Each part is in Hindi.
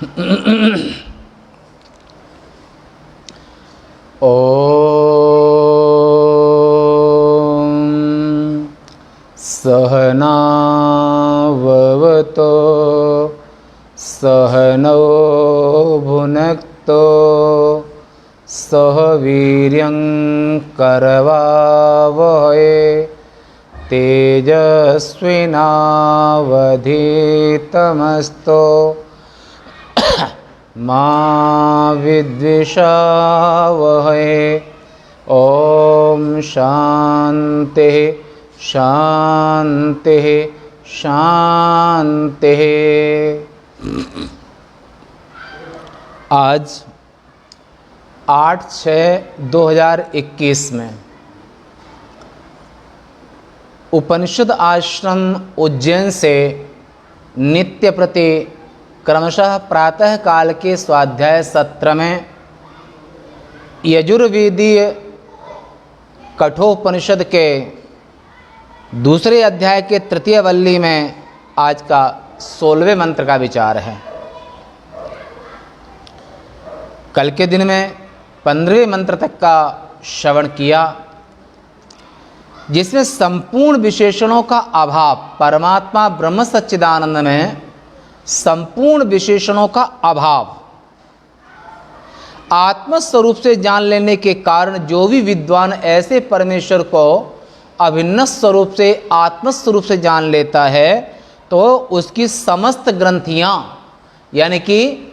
ॐ सहनाववतु सहनौ भुनक्तु सह वीर्यं करवावहै तेजस्विनावधीतमस्तु मा विद्विषावहै। ॐ शान्तिः शान्तिः शान्तिः। आज 8/6/2021 में उपनिषद आश्रम उज्जैन से नित्य प्रति क्रमशः प्रातः काल के स्वाध्याय सत्र में यजुर्वेदीय कठोपनिषद के दूसरे अध्याय के तृतीय वल्ली में आज का 16वें मंत्र का विचार है। कल के दिन में 15वें मंत्र तक का श्रवण किया, जिसमें संपूर्ण विशेषणों का अभाव, परमात्मा ब्रह्म सच्चिदानंद में संपूर्ण विशेषणों का अभाव, आत्मस्वरूप से जान लेने के कारण जो भी विद्वान ऐसे परमेश्वर को अभिन्न स्वरूप से आत्मस्वरूप से जान लेता है तो उसकी समस्त ग्रंथियां यानी कि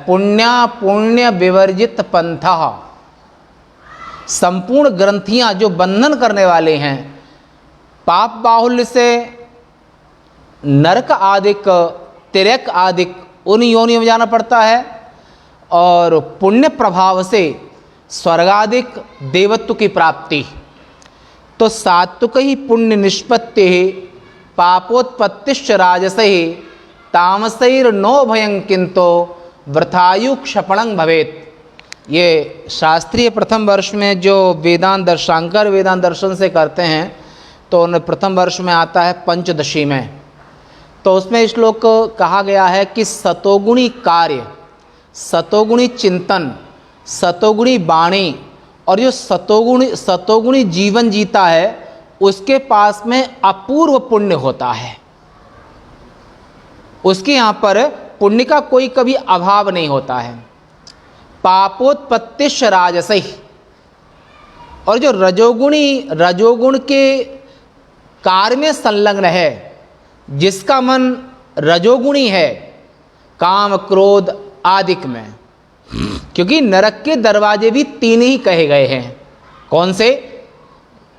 पुण्य विवर्जित पंथा, संपूर्ण ग्रंथियां जो बंधन करने वाले हैं, पाप बाहुल्य से नरक आदिक तिर्यक आदिक उन योनियों में जाना पड़ता है और पुण्य प्रभाव से स्वर्गादिक देवत्व की प्राप्ति। तो सात्विक ही पुण्य निष्पत्ति पापोत्पत्तिश्च राजसहि तामसैर्नो भयं किंतो वृथायु क्षपणं भवेत्। ये शास्त्रीय प्रथम वर्ष में जो वेदांत दर्शांकर वेदांत दर्शन से करते हैं तो उन प्रथम वर्ष में आता है पंचदशी में। तो उसमें श्लोक कहा गया है कि सतोगुणी कार्य, सतोगुणी चिंतन, सतोगुणी वाणी और जो सतोगुणी जीवन जीता है उसके पास में अपूर्व पुण्य होता है। उसके यहाँ पर पुण्य का कोई कभी अभाव नहीं होता है। पापोत्पत्तिश्च राजसि, और जो रजोगुण के कार्य में संलग्न है, जिसका मन रजोगुणी है काम क्रोध आदिक में, क्योंकि नरक के दरवाजे भी 3 ही कहे गए हैं। कौन से?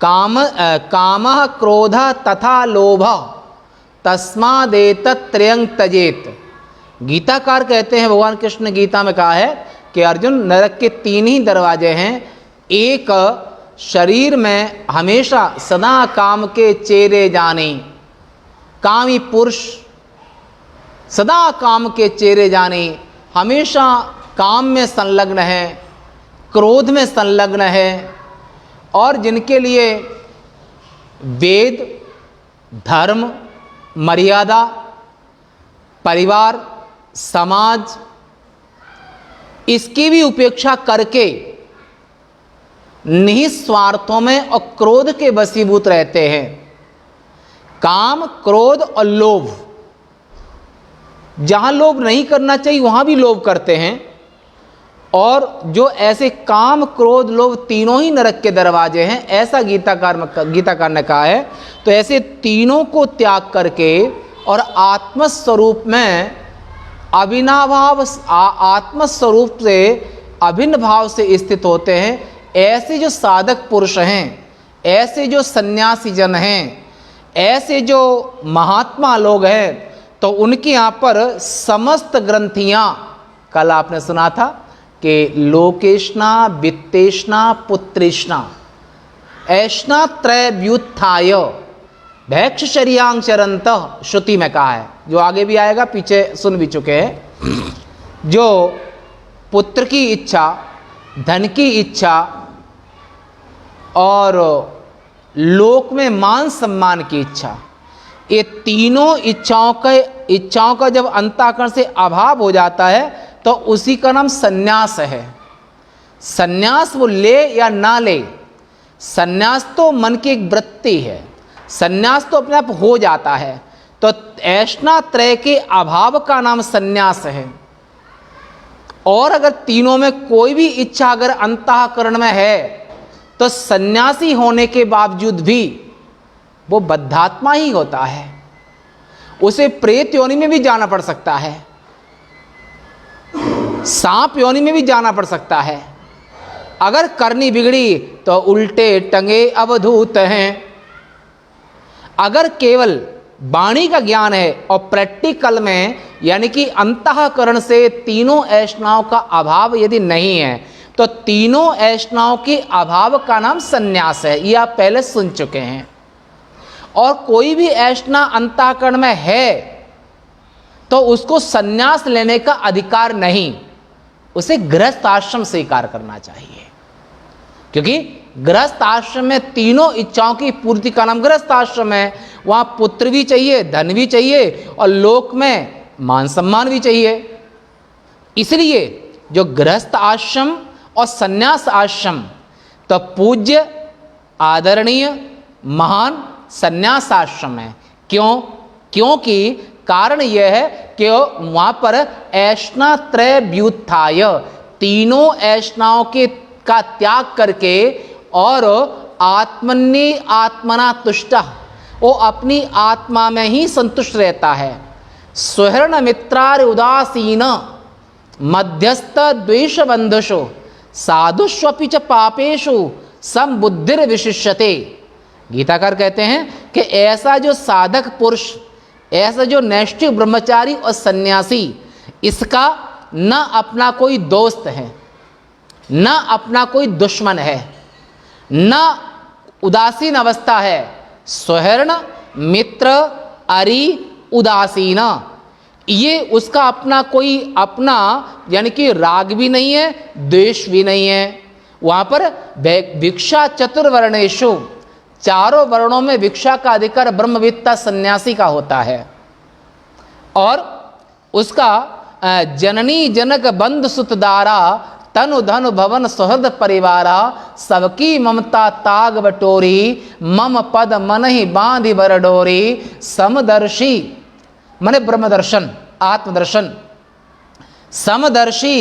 कामः क्रोधः तथा लोभः तस्मादेतत् त्रयं त्यजेत। गीताकार कहते हैं, भगवान कृष्ण गीता में कहा है कि अर्जुन, नरक के 3 ही दरवाजे हैं। एक, शरीर में हमेशा सदा काम के चेरे जाने, कामी पुरुष सदा काम के चेरे जाने, हमेशा काम में संलग्न है, क्रोध में संलग्न है, और जिनके लिए वेद, धर्म, मर्यादा, परिवार, समाज, इसकी भी उपेक्षा करके निस्वार्थों में और क्रोध के वशीभूत रहते हैं। काम, क्रोध और लोभ, जहां लोभ नहीं करना चाहिए वहां भी लोभ करते हैं। और जो ऐसे काम, क्रोध, लोभ तीनों ही नरक के दरवाजे हैं, ऐसा गीताकार ने कहा है। तो ऐसे तीनों को त्याग करके और आत्मस्वरूप में अभिन्नाभाव, आत्मस्वरूप से अभिन्न भाव से स्थित होते हैं। ऐसे जो साधक पुरुष हैं, ऐसे जो सन्यासी जन हैं, ऐसे जो महात्मा लोग हैं, तो उनके यहाँ पर समस्त ग्रंथियाँ, कल आपने सुना था कि लोकेशना, वित्तेशना, पुत्रेशना, ऐष्णा त्रय व्युत्थाय भैक्षचर्यांग चरन्तः, श्रुति में कहा है, जो आगे भी आएगा, पीछे सुन भी चुके हैं। जो पुत्र की इच्छा, धन की इच्छा और लोक में मान सम्मान की इच्छा, ये तीनों इच्छाओं के इच्छाओं का जब अंतःकरण से अभाव हो जाता है तो उसी का नाम सन्यास है। सन्यास वो ले या ना ले, सन्यास तो मन की एक वृत्ति है, सन्यास तो अपने आप हो जाता है। तो ऐष्णा त्रय के अभाव का नाम सन्यास है। और अगर तीनों में कोई भी इच्छा अगर अंतःकरण में है तो सन्यासी होने के बावजूद भी वो बद्धात्मा ही होता है, उसे प्रेत योनि में भी जाना पड़ सकता है, सांप योनि में भी जाना पड़ सकता है। अगर करनी बिगड़ी तो उल्टे टंगे अवधूत हैं। अगर केवल वाणी का ज्ञान है और प्रैक्टिकल में यानी कि अंतःकरण से तीनों ऐष्णाओं का अभाव यदि नहीं है तो तीनों ऐष्णाओं के अभाव का नाम सन्यास है। ये आप पहले सुन चुके हैं। और कोई भी ऐष्णा अंतःकरण में है तो उसको सन्यास लेने का अधिकार नहीं, उसे गृहस्थ आश्रम स्वीकार करना चाहिए। क्योंकि गृहस्थ आश्रम में तीनों इच्छाओं की पूर्ति का नाम गृहस्थ आश्रम है। वहां पुत्र भी चाहिए, धन भी चाहिए और लोक में मान सम्मान भी चाहिए। इसलिए जो गृहस्थ आश्रम और सन्यास आश्रम तो पूज्य आदरणीय महान सन्यास आश्रम है। क्यों? क्योंकि कारण यह है कि वहां पर ऐष्णा त्रय व्युत्थाय, तीनों ऐष्णाओं के का त्याग करके और आत्मनि आत्मना तुष्टा, वो अपनी आत्मा में ही संतुष्ट रहता है। स्वर्ण मित्रार उदासीन मध्यस्थ द्वेष बंधुषु साधुष्वपि च पापेषु समबुद्धिर विशिष्यते। गीताकार कहते हैं कि ऐसा जो साधक पुरुष, ऐसा जो नैष्ठिक ब्रह्मचारी और सन्यासी, इसका न अपना कोई दोस्त है, न अपना कोई दुश्मन है, न उदासीन अवस्था है। स्वर्ण मित्र अरि उदासीन, ये उसका अपना कोई अपना यानी कि राग भी नहीं है, द्वेष भी नहीं है। वहाँ पर भिक्षा चतुर्वर्णेषु, चारों वर्णों में भिक्षा का अधिकार ब्रह्मविद्ता सन्यासी का होता है। और उसका जननी जनक बंधु सुतदारा तनु धनु भवन सुहृद परिवारा सबकी ममता ताग बटोरी मम पद मन ही बांधि बरडोरी समदर्शी मने ब्रह्मदर्शन आत्मदर्शन समदर्शी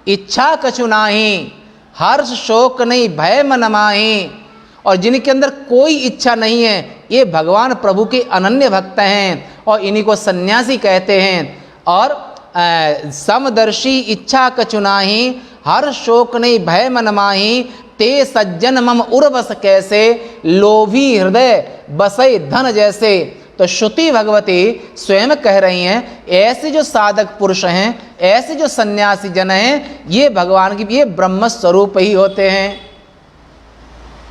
इच्छा कछु नाही हर्ष शोक नहीं भय मन माही। और जिनके अंदर कोई इच्छा नहीं है ये भगवान प्रभु के अनन्य भक्त हैं और इन्हीं को सन्यासी कहते हैं। और समदर्शी इच्छा कछु नाही हर शोक नहीं भय मन माही ते सज्जन मम उर्वस कैसे लोभी हृदय बसई धन जैसे। तो श्रुति भगवती स्वयं कह रही हैं ऐसे जो साधक पुरुष हैं, ऐसे जो सन्यासी जन हैं, ये भगवान की ये ब्रह्म स्वरूप ही होते हैं।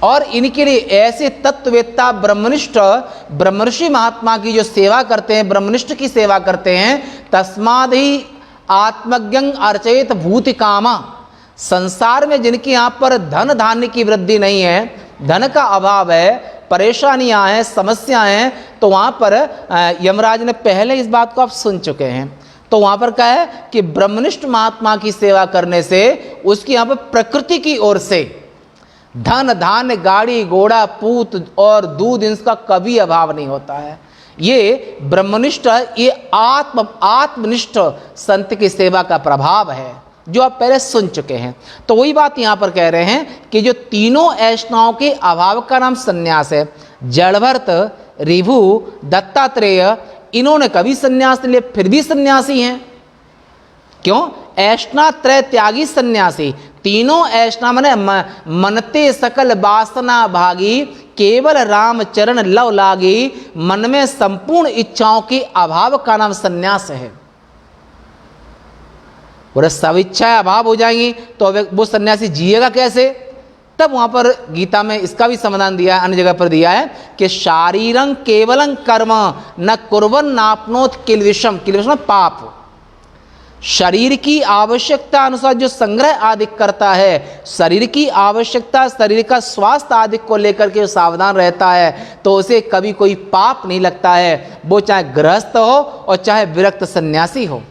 और इनके लिए ऐसे तत्ववेत्ता ब्रह्मनिष्ठ ब्रह्मर्षि महात्मा की जो सेवा करते हैं, ब्रह्मनिष्ठ की सेवा करते हैं, तस्माद ही आत्मज्ञं अर्चयित भूति कामा। संसार में जिनके यहाँ पर धन धान्य की वृद्धि नहीं है, धन का अभाव है, परेशानियां हैं, समस्याएं हैं, तो वहाँ पर यमराज ने पहले इस बात को आप सुन चुके हैं। तो वहाँ पर क्या है कि ब्रह्मनिष्ठ महात्मा की सेवा करने से उसकी यहाँ पर प्रकृति की ओर से धन धान्य गाड़ी घोड़ा पूत और दूध इसका कभी अभाव नहीं होता है। ये ब्रह्मनिष्ठ, ये आत्मनिष्ठ संत की सेवा का प्रभाव है जो आप पहले सुन चुके हैं। तो वही बात यहाँ पर कह रहे हैं कि जो तीनों ऐष्णाओं के अभाव का नाम सन्यास है। जड़भरत, ऋभु, दत्तात्रेय, इन्होंने कभी सन्यास लिए फिर भी सन्यासी हैं। क्यों? ऐष्णा त्रय त्यागी सन्यासी। तीनों ऐष्णा माने मनते सकल वासना भागी केवल राम चरण लव लागी, मन में संपूर्ण इच्छाओं के अभाव का नाम सन्यास है। पूरे सब इच्छाएं अभाव हो जाएंगी तो वो सन्यासी जिएगा कैसे? तब वहां पर गीता में इसका भी समाधान दिया है, अन्य जगह पर दिया है कि शारीरं केवलं कर्म न कुर्वन् नाप्नोत किल्विषम। किल्विषम पाप। शरीर की आवश्यकता अनुसार जो संग्रह आदि करता है, शरीर की आवश्यकता, शरीर का स्वास्थ्य आदि को लेकर के सावधान रहता है, तो उसे कभी कोई पाप नहीं लगता है, वो चाहे गृहस्थ हो और चाहे विरक्त सन्यासी हो।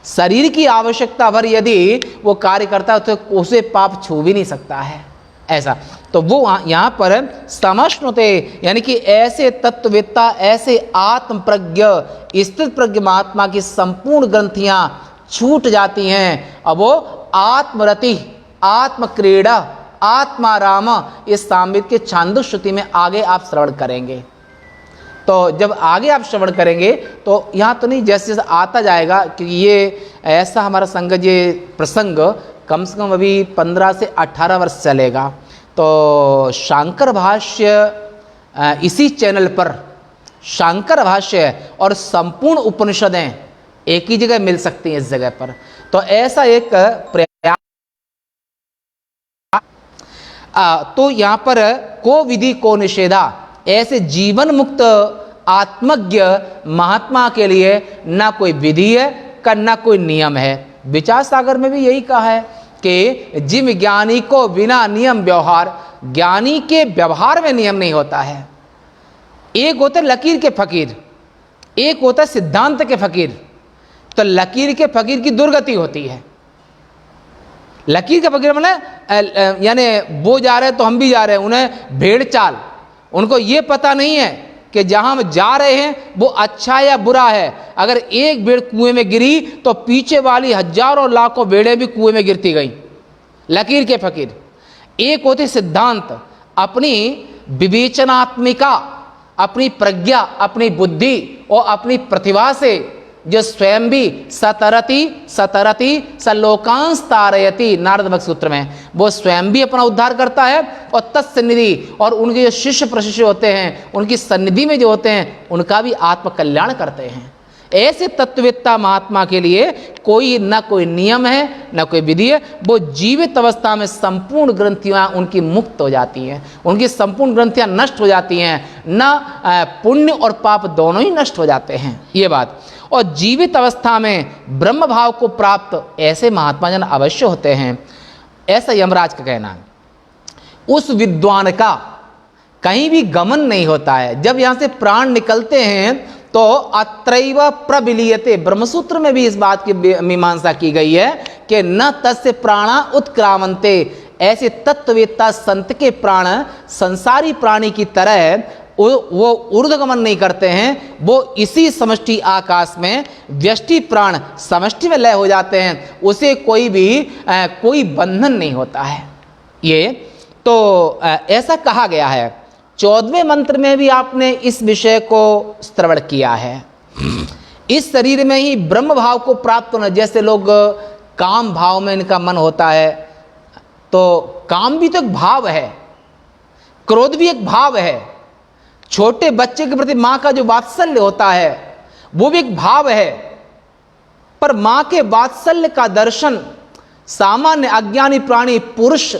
शरीर की आवश्यकता भर यदि वो कार्य करता है तो उसे पाप छू भी नहीं सकता है, ऐसा। तो वो यहाँ पर समश्नुते यानी कि ऐसे तत्ववेत्ता, ऐसे आत्म प्रज्ञ स्थित प्रज्ञ महात्मा की संपूर्ण ग्रंथियां छूट जाती हैं। अब वो आत्मरति, आत्म क्रीड़ा, आत्माराम, इस सामवेद के छांदोग्य श्रुति में आगे आप श्रवण करेंगे। तो जब आगे आप श्रवण करेंगे तो यहाँ तो नहीं, जैसे जैसे आता जाएगा कि ये ऐसा हमारा संगत, ये प्रसंग कम से कम अभी 15 से 18 वर्ष चलेगा। तो शांकर भाष्य इसी चैनल पर, शांकर भाष्य और संपूर्ण उपनिषदें एक ही जगह मिल सकती हैं इस जगह पर। तो ऐसा एक प्रयास। तो यहाँ पर को विधि को निषेधा, ऐसे जीवन मुक्त आत्मज्ञ महात्मा के लिए ना कोई विधि है ना कोई नियम है। विचार सागर में भी यही कहा है कि जिम ज्ञानी को बिना नियम व्यवहार, ज्ञानी के व्यवहार में नियम नहीं होता है। एक होता है लकीर के फकीर, एक होता है सिद्धांत के फकीर। तो लकीर के फकीर की दुर्गति होती है। लकीर के फकीर मतलब यानी वो जा रहे हैं तो हम भी जा रहे हैं, उन्हें भेड़ चाल, उनको ये पता नहीं है कि जहां हम जा रहे हैं वो अच्छा या बुरा है। अगर एक भेड़ कुएं में गिरी तो पीछे वाली हजारों लाखों भेड़ें भी कुएं में गिरती गई। लकीर के फकीर। एक होते सिद्धांत, अपनी विवेचनात्मिका, अपनी प्रज्ञा, अपनी बुद्धि और अपनी प्रतिभा से जो स्वयं भी सतरति सलोकांश तारयति, नारद भक्त सूत्र में, वो स्वयं भी अपना उद्धार करता है और तत्सन्निधि और उनके जो शिष्य प्रशिष्य होते हैं, उनकी सन्निधि में जो होते हैं, उनका भी आत्म कल्याण करते हैं। ऐसे तत्ववेत्ता महात्मा के लिए कोई न कोई नियम है न कोई विधि है। वो जीवित अवस्था में संपूर्ण ग्रंथियां उनकी मुक्त हो जाती हैं, उनकी संपूर्ण ग्रंथियां नष्ट हो जाती हैं, न पुण्य और पाप दोनों ही नष्ट हो जाते हैं, ये बात। और जीवित अवस्था में ब्रह्म भाव को प्राप्त ऐसे महात्मा जन अवश्य होते हैं, ऐसा यमराज का कहना है। उस विद्वान का कहीं भी गमन नहीं होता है। जब यहाँ से प्राण निकलते हैं तो अत्रैव प्रविलीयते, ब्रह्मसूत्र में भी इस बात की मीमांसा की गई है कि न तस्य प्राणा उत्क्रामन्ते, ऐसे तत्ववेत्ता संत के प्राण संसारी प्राणी की तरह वो ऊर्ध्वगमन नहीं करते हैं, वो इसी समष्टि आकाश में व्यष्टि प्राण समष्टि में लय हो जाते हैं, उसे कोई भी कोई बंधन नहीं होता है। ये तो ऐसा कहा गया है। 14वें मंत्र में भी आपने इस विषय को श्रवण किया है। इस शरीर में ही ब्रह्म भाव को प्राप्त होना, जैसे लोग काम भाव में इनका मन होता है, तो काम भी तो एक भाव है, क्रोध भी एक भाव है, छोटे बच्चे के प्रति मां का जो वात्सल्य होता है वो भी एक भाव है। पर मां के वात्सल्य का दर्शन सामान्य अज्ञानी प्राणी पुरुष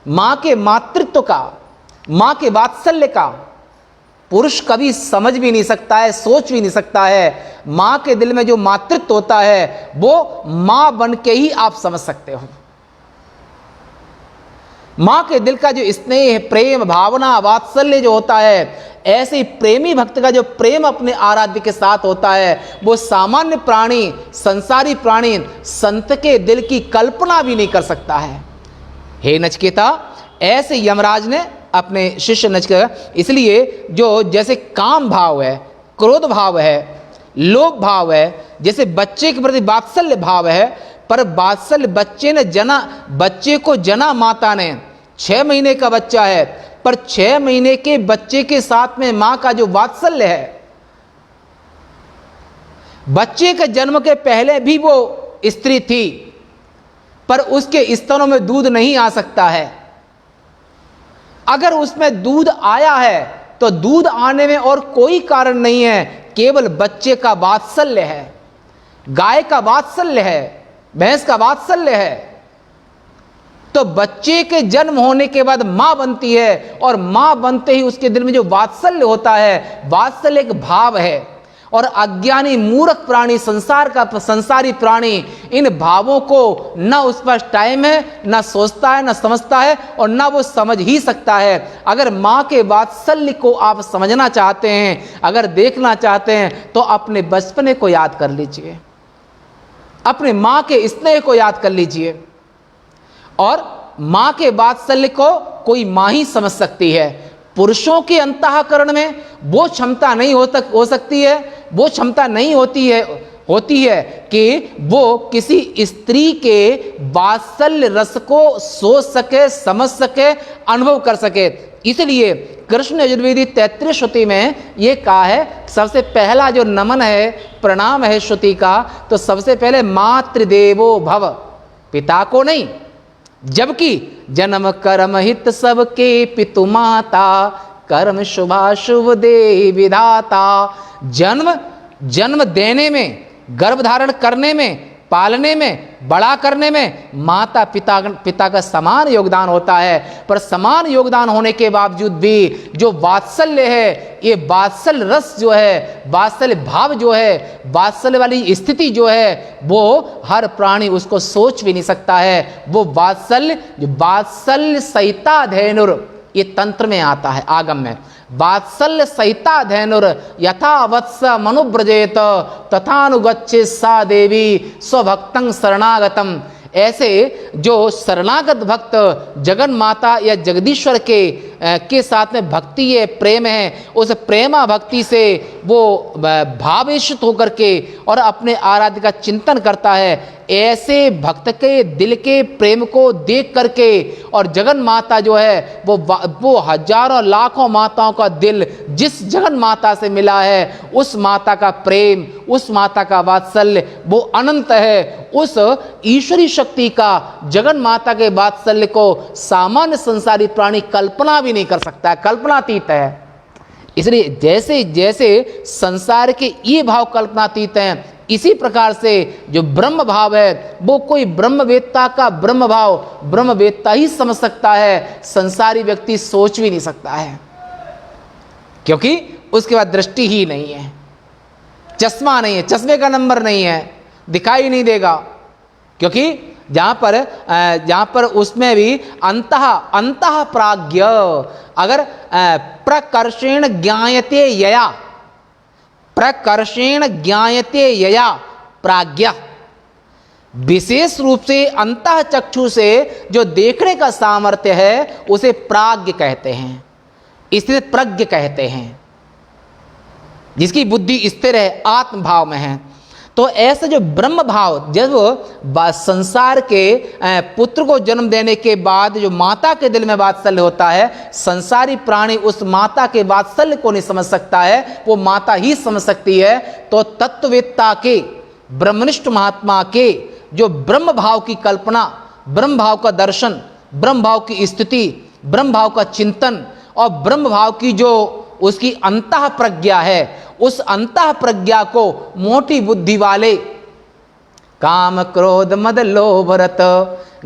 मां के मातृत्व का, मां के वात्सल्य का पुरुष कभी समझ भी नहीं सकता है, सोच भी नहीं सकता है। मां के दिल में जो मातृत्व होता है वो मां बन के ही आप समझ सकते हो। मां के दिल का जो स्नेह, प्रेम, भावना, वात्सल्य जो होता है, ऐसे ही प्रेमी भक्त का जो प्रेम अपने आराध्य के साथ होता है, वो सामान्य प्राणी, संसारी प्राणी संत के दिल की कल्पना भी नहीं कर सकता है। हे नचिकेता, ऐसे यमराज ने अपने शिष्य नचिकेता, इसलिए जो जैसे काम भाव है, क्रोध भाव है, लोभ भाव है, जैसे बच्चे के प्रति वात्सल्य भाव है, पर वात्सल्य बच्चे को जना माता ने, 6 महीने का बच्चा है, पर 6 महीने के बच्चे के साथ में मां का जो वात्सल्य है, बच्चे के जन्म के पहले भी वो स्त्री थी, पर उसके स्तनों में दूध नहीं आ सकता है। अगर उसमें दूध आया है तो दूध आने में और कोई कारण नहीं है, केवल बच्चे का वात्सल्य है, गाय का वात्सल्य है, भैंस का वात्सल्य है। तो बच्चे के जन्म होने के बाद मां बनती है और मां बनते ही उसके दिल में जो वात्सल्य होता है, वात्सल्य एक भाव है, और अज्ञानी मूर्ख प्राणी, संसारी प्राणी इन भावों को न उस पर टाइम है, न सोचता है, न समझता है, और न वो समझ ही सकता है। अगर माँ के वात्सल्य को आप समझना चाहते हैं, अगर देखना चाहते हैं, तो अपने बचपने को याद कर लीजिए, अपने माँ के स्नेह को याद कर लीजिए। और माँ के वात्सल्य को कोई माँ ही समझ सकती है। पुरुषों के अंतःकरण में वो क्षमता नहीं हो सकती है, वो क्षमता नहीं होती है कि वो किसी स्त्री के वात्सल्य रस को सोच सके, समझ सके, अनुभव कर सके। इसलिए कृष्ण यजुर्वेदी 33 श्रुति में ये कहा है, सबसे पहला जो नमन है, प्रणाम है श्रुति का, तो सबसे पहले मातृदेवो भव, पिता को नहीं, जबकि जन्म कर्म हित सबके पितु माता, कर्म शुभाशुभ दे विधाता। जन्म देने में, गर्भ धारण करने में, पालने में, बड़ा करने में माता पिता का समान योगदान होता है। पर समान योगदान होने के बावजूद भी जो वात्सल्य है, ये वात्सल्य रस जो है, वात्सल्य भाव जो है, वात्सल्य वाली स्थिति जो है, वो हर प्राणी उसको सोच भी नहीं सकता है। वो वात्सल्य सहिता धेनुर, ये तंत्र में आता है, आगम में, वात्सल्य सहिता धेनुर यथा वत्स मनुव्रजेत तथानुगच्छे सा देवी स्वभक्तं शरणागतम। ऐसे जो शरणागत भक्त जगन माता या जगदीश्वर के साथ में भक्ति है, प्रेम है, उस प्रेमा भक्ति से वो भावेशित होकर के और अपने आराध्य का चिंतन करता है। ऐसे भक्त के दिल के प्रेम को देख करके, और जगन माता जो है वो हजारों लाखों माताओं का दिल जिस जगन माता से मिला है, उस माता का प्रेम, उस माता का वात्सल्य वो अनंत है। उस ईश्वरी शक्ति का, जगन माता के वात्सल्य को सामान्य संसारी प्राणी कल्पना भी नहीं कर सकता है, कल्पनातीत है। इसलिए जैसे जैसे संसार के ये भाव कल्पनातीत हैं, इसी प्रकार से जो ब्रह्म भाव है वो कोई ब्रह्मवेत्ता का ब्रह्म भाव ब्रह्मवेत्ता ही समझ सकता है, संसारी व्यक्ति सोच भी नहीं सकता है, क्योंकि उसके बाद दृष्टि ही नहीं है, चश्मा नहीं है, चश्मे का नंबर नहीं है, दिखाई नहीं देगा। क्योंकि जहाँ पर उसमें भी अंतः प्राज्ञ, अगर प्रकर्षेण ज्ञायते यया, प्रकर्षेण ज्ञायते यया प्राज्ञा, विशेष रूप से अंतः चक्षु से जो देखने का सामर्थ्य है उसे प्राज्ञ कहते हैं, इसलिए प्रज्ञ कहते हैं, जिसकी बुद्धि स्थिर है, आत्म भाव में है। तो ऐसे जो ब्रह्म भाव, जब संसार के पुत्र को जन्म देने के बाद जो माता के दिल में वात्सल्य होता है, संसारी प्राणी उस माता के वात्सल्य को नहीं समझ सकता है, वो माता ही समझ सकती है। तो तत्ववेत्ता के, ब्रह्मनिष्ठ महात्मा के जो ब्रह्म भाव की कल्पना, ब्रह्म भाव का दर्शन, ब्रह्म भाव की स्थिति, ब्रह्म भाव का चिंतन और ब्रह्म भाव की जो उसकी अंतः प्रज्ञा है, उस अंतः प्रज्ञा को मोटी बुद्धि वाले काम क्रोध मद लोभ रत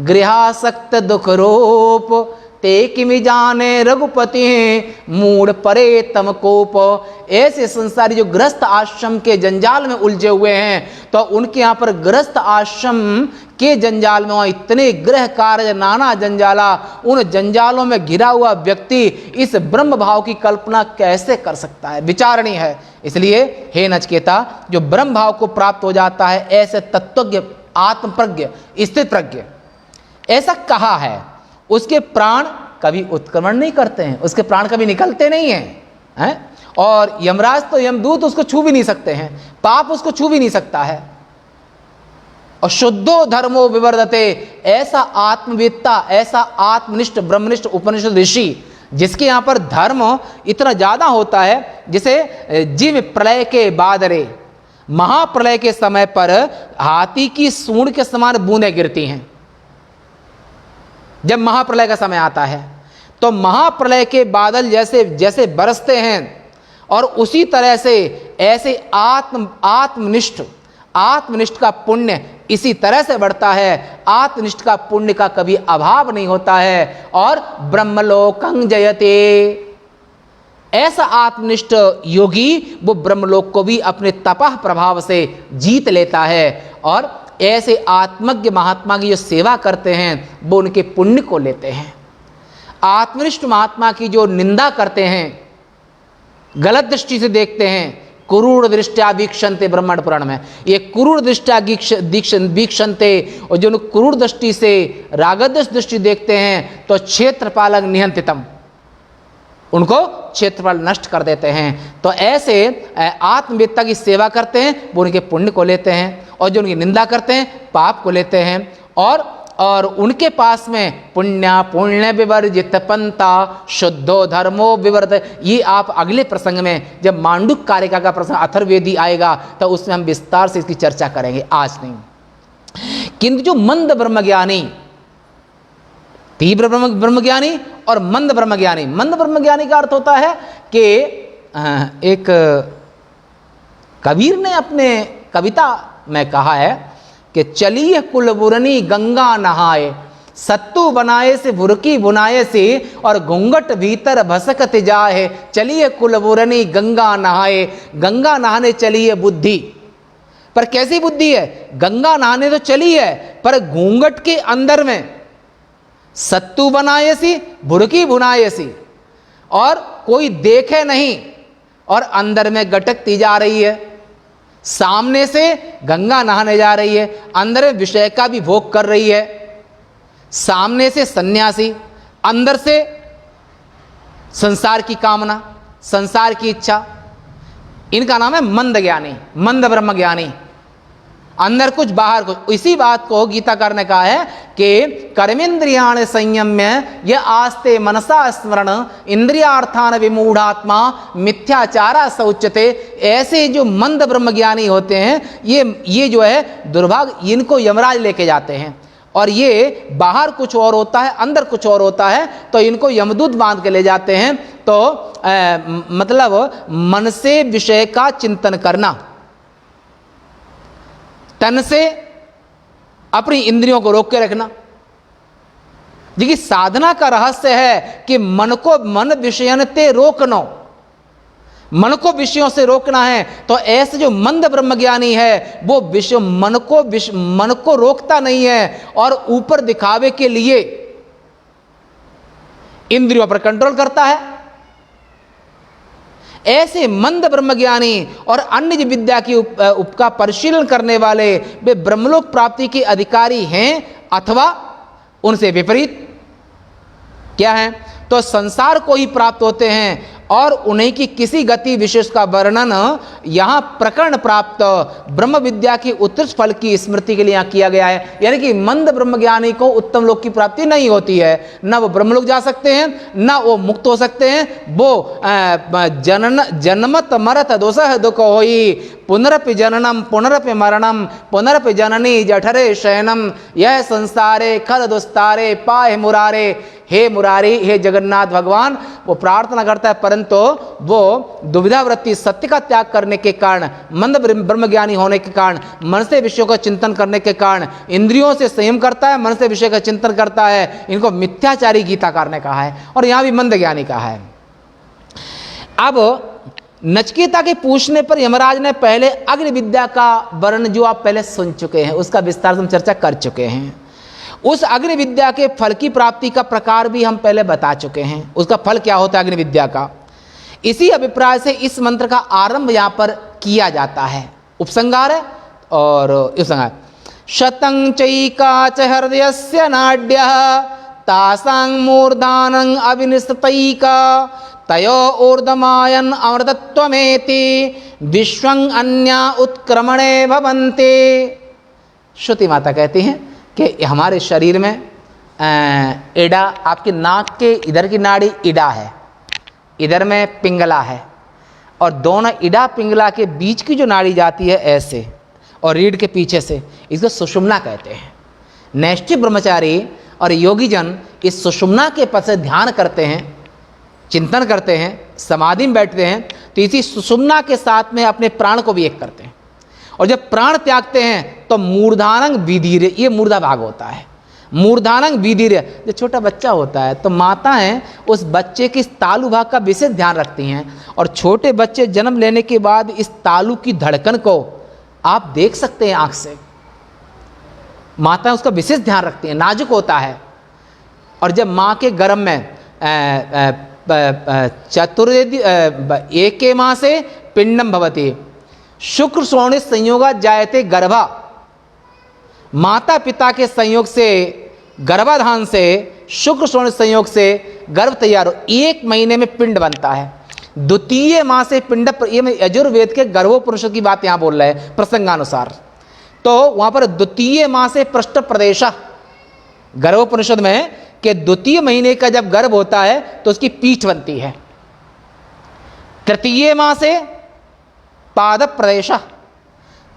गृहासक्त दुख रूप ते किमि जाने रघुपति मूड परे तम कोप। ऐसे संसारी जो ग्रस्त आश्रम के जंजाल में उलझे हुए हैं, तो उनके यहाँ पर ग्रस्त आश्रम के जंजाल में, वहाँ इतने गृह कार्य नाना जंजाला, उन जंजालों में घिरा हुआ व्यक्ति इस ब्रह्म भाव की कल्पना कैसे कर सकता है, विचारणीय है। इसलिए हे नचिकेता, जो ब्रह्म भाव को प्राप्त हो जाता है, ऐसे तत्वज्ञ, आत्मप्रज्ञ, स्थित प्रज्ञ, ऐसा कहा है, उसके प्राण कभी उत्क्रमण नहीं करते हैं, उसके प्राण कभी निकलते नहीं हैं, और यमराज तो यमदूत उसको छू भी नहीं सकते हैं, पाप उसको छू भी नहीं सकता है। और शुद्धो धर्मो विवर्धते, ऐसा आत्मवेत्ता, ऐसा आत्मनिष्ठ ब्रह्मनिष्ठ उपनिषद ऋषि, जिसके यहाँ पर धर्म इतना ज्यादा होता है, जिसे जिम प्रलय के बादरे, महाप्रलय के समय पर हाथी की सूंड के समान बूंदें गिरती हैं। जब महाप्रलय का समय आता है तो महाप्रलय के बादल जैसे जैसे बरसते हैं, और उसी तरह से ऐसे आत्मनिष्ठ का पुण्य इसी तरह से बढ़ता है। आत्मनिष्ठ का पुण्य का कभी अभाव नहीं होता है। और ब्रह्मलोकं जयते, ऐसा आत्मनिष्ठ योगी वो ब्रह्मलोक को भी अपने तपह प्रभाव से जीत लेता है। और ऐसे आत्मज्ञ महात्मा की जो सेवा करते हैं वो उनके पुण्य को लेते हैं। आत्मनिष्ठ महात्मा की जो निंदा करते हैं, गलत दृष्टि से देखते हैं, कुरूर दृष्टया वीक्षन्ते ब्रह्मांड पुराण में, ये कुरूर दृष्टया वीक्षन्ते, और जो कुरूर दृष्टि से रागद्वेष दृष्टि देखते हैं तो क्षेत्रपालक निहंतितम, उनको क्षेत्रफल नष्ट कर देते हैं। तो ऐसे आत्मवेत्ता की सेवा करते हैं वो उनके पुण्य को लेते हैं, और जो उनकी निंदा करते हैं पाप को लेते हैं। और उनके पास में पुण्य विवर्जित पंथा शुद्धो धर्मो विवर्त, ये आप अगले प्रसंग में जब मांडुक्य कारिका का प्रसंग अथर्ववेदी आएगा तो उसमें हम विस्तार से इसकी चर्चा करेंगे, आज नहीं। किंतु जो मंद ब्रह्मज्ञानी, तीव्र ब्रह्मज्ञानी और मंद ब्रह्मज्ञानी, मंद ब्रह्मज्ञानी का अर्थ होता है कि एक कबीर ने अपने कविता में कहा है कि चलिए कुलबुरनी गंगा नहाए, सत्तू बनाए से भुरकी बुनाए से, और घूंघट भीतर भसकत जाए। चलिए कुलबुरनी गंगा नहाए, गंगा नहाने चलिए बुद्धि, पर कैसी बुद्धि है? गंगा नहाने तो चली है पर घूंघट के अंदर में सत्तू बनाए सी भुरकी बुनाए सी, और कोई देखे नहीं और अंदर में गटकती जा रही है। सामने से गंगा नहाने जा रही है, अंदर में विषय का भी भोग कर रही है। सामने से सन्यासी, अंदर से संसार की कामना, संसार की इच्छा। इनका नाम है मंद ज्ञानी, मंद ब्रह्म ज्ञानी। अंदर कुछ बाहर कुछ। इसी बात को गीताकार ने कहा है कि कर्मेंद्रियाण संयम्य यह आस्ते मनसा स्मरण इंद्रियार्थान विमूढ़ात्मा मिथ्याचारा सौच्यते। ऐसे जो मंद ब्रह्मज्ञानी होते हैं ये जो है दुर्भाग्य, इनको यमराज लेके जाते हैं, और ये बाहर कुछ और होता है अंदर कुछ और होता है, तो इनको यमदूत बांध के ले जाते हैं। तो मतलब मन से विषय का चिंतन करना, तन से अपनी इंद्रियों को रोक के रखना। देखिए साधना का रहस्य है कि मन विषयन ते रोकनो, मन को विषयों से रोकना है। तो ऐसे जो मंद ब्रह्मज्ञानी है वो मन को रोकता नहीं है और ऊपर दिखावे के लिए इंद्रियों पर कंट्रोल करता है। ऐसे मंद ब्रह्मज्ञानी और अन्य विद्या की का परिशीलन करने वाले वे ब्रह्मलोक प्राप्ति के अधिकारी हैं अथवा उनसे विपरीत क्या है? तो संसार को ही प्राप्त होते हैं, और उन्हीं की किसी गति विशेष का वर्णन यहाँ प्रकरण प्राप्त ब्रह्म विद्या की उत्कृष्ट फल की स्मृति के लिए यहाँ किया गया है। यानी कि मंद ब्रह्मज्ञानी को उत्तम लोक की प्राप्ति नहीं होती है, न वो ब्रह्मलोक जा सकते हैं न वो मुक्त हो सकते हैं। वो जन्मत मरत दोषः दुख होई, पुनरपि जननम पुनरपि मरणम पुनरपि जननी जठरे शयनम, यह संसारे खल दुस्तारे पाहे मुरारे। हे मुरारी, हे जगन्नाथ भगवान, वो प्रार्थना करता है, परंतु वो दुविधा वृत्ति सत्य का त्याग करने के कारण, मंद ब्रह्मज्ञानी होने के कारण, मन से विषयों का चिंतन करने के कारण इंद्रियों से संयम करता है, मन से विषय का चिंतन करता है। इनको मिथ्याचारी गीताकार ने कहा है, और यहाँ भी मंद ज्ञानी कहा है। अब नचिकेता के पूछने पर यमराज ने पहले अग्नि विद्या का वर्णन जो आप पहले सुन चुके हैं, उसका विस्तार से हम चर्चा कर चुके हैं। उस अग्नि विद्या के फल की प्राप्ति का प्रकार भी हम पहले बता चुके हैं, उसका फल क्या होता है अग्नि विद्या का। इसी अभिप्राय से इस मंत्र का आरंभ यहाँ पर किया जाता है। उपसंहार है और उपसंहार, शतं चैका च हृदयस्य नाड्यः तासां मूर्धानं अविनिस्तैका तयो ऊर्धमायन अमृतत्वमेति विश्वं अन्या उत्क्रमणे भवन्ति। श्रुति माता कहती हैं कि हमारे शरीर में इड़ा, आपके नाक के इधर की नाड़ी इड़ा है, इधर में पिंगला है, और दोनों इड़ा पिंगला के बीच की जो नाड़ी जाती है ऐसे, और रीढ़ के पीछे से, इसको सुषुम्ना कहते हैं। नैष्ठिक ब्रह्मचारी और योगी जन इस सुषुम्ना के पद से ध्यान करते हैं, चिंतन करते हैं, समाधि में बैठते हैं, तो इसी सुषुम्ना के साथ में अपने प्राण को भी एक करते हैं। और जब प्राण त्यागते हैं तो मूर्धानंग विधीरे, ये मूर्धा भाग होता है। मूर्धानंग विदीर्य, जो छोटा बच्चा होता है तो माताएं उस बच्चे के इस तालु भाग का विशेष ध्यान रखती हैं, और छोटे बच्चे जन्म लेने के बाद इस तालु की धड़कन को आप देख सकते हैं आंख से, माताएं उसका विशेष ध्यान रखती हैं, नाजुक होता है। और जब माँ के गर्भ में चतुर्वेदी एके माह से पिंडम भवति शुक्र श्रोणी संयोगा जायते गर्भा, माता पिता के संयोग से गर्भाधान से शुक्र श्रोणी संयोग से गर्भ तैयार हो, 1 महीने में पिंड बनता है। द्वितीय माह से पिंड, ये यजुर्वेद के गर्भोपनिषद की बात यहाँ बोल रहे हैं प्रसंगानुसार, तो वहाँ पर द्वितीय माह से पृष्ठ प्रदेश गर्भोपनिषद में कि द्वितीय महीने का जब गर्भ होता है तो उसकी पीठ बनती है। तृतीय माह से पाद प्रदेश,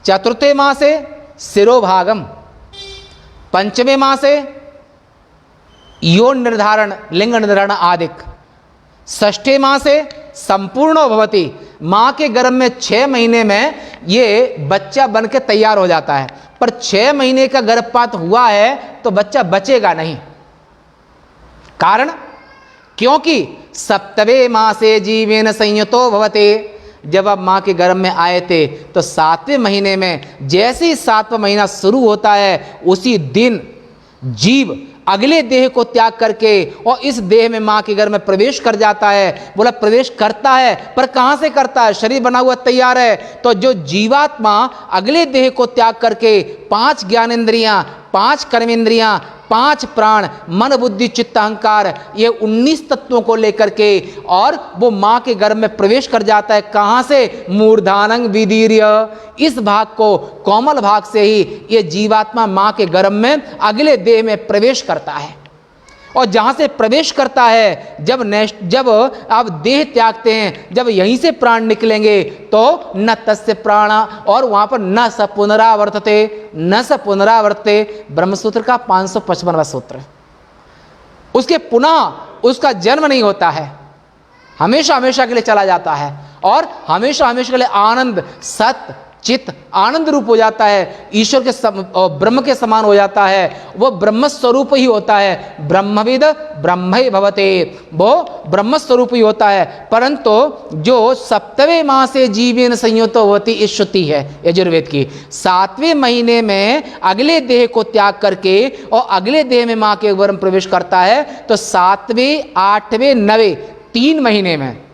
चतुर्थ माह से शिरोभागम, पंचमे माह से यौन निर्धारण लिंग निर्धारण आदिक, षष्ठे माह से संपूर्ण भवति, माँ के गर्भ में 6 महीने में ये बच्चा बन के तैयार हो जाता है, पर 6 महीने का गर्भपात हुआ है तो बच्चा बचेगा नहीं। कारण क्योंकि सप्तवे माह से जीवेन संयुतो भवते, जब आप माँ के गर्भ में आए थे तो 7वें महीने में जैसे ही 7वां महीना शुरू होता है उसी दिन जीव अगले देह को त्याग करके और इस देह में माँ के गर्भ में प्रवेश कर जाता है। बोला प्रवेश करता है, पर कहाँ से करता है? शरीर बना हुआ तैयार है, तो जो जीवात्मा अगले देह को त्याग करके 5 ज्ञानेंद्रियां, 5 कर्मेंद्रियां, 5 प्राण, मन बुद्धि चित्त अहंकार, ये 19 तत्वों को लेकर के और वो माँ के गर्भ में प्रवेश कर जाता है। कहाँ से? मूर्धानंग विदीर्य, इस भाग को, कोमल भाग से ही ये जीवात्मा माँ के गर्भ में अगले देह में प्रवेश करता है। और जहाँ से प्रवेश करता है, जब आप देह त्यागते हैं, जब यहीं से प्राण निकलेंगे तो न तस्य प्राणा, और वहाँ पर न स पुनरावर्तते, न स पुनरावर्तते, ब्रह्मसूत्र का 555वां सूत्र। उसके पुनः उसका जन्म नहीं होता है, हमेशा हमेशा के लिए चला जाता है और हमेशा हमेशा के लिए आनंद सत चित्त आनंद रूप हो जाता है, ईश्वर के ब्रह्म के समान हो जाता है, वो ब्रह्म स्वरूप ही होता है। ब्रह्मविद ब्रह्मै भवते, वो ब्रह्म स्वरूप ही होता है। परंतु जो 7वें माह से जीवेन संयुतो होती, इस श्रुति है यजुर्वेद की, 7वें महीने में अगले देह को त्याग करके और अगले देह में माँ के गर्भ में प्रवेश करता है, तो 7वें 8वें 9वें 3 महीने में,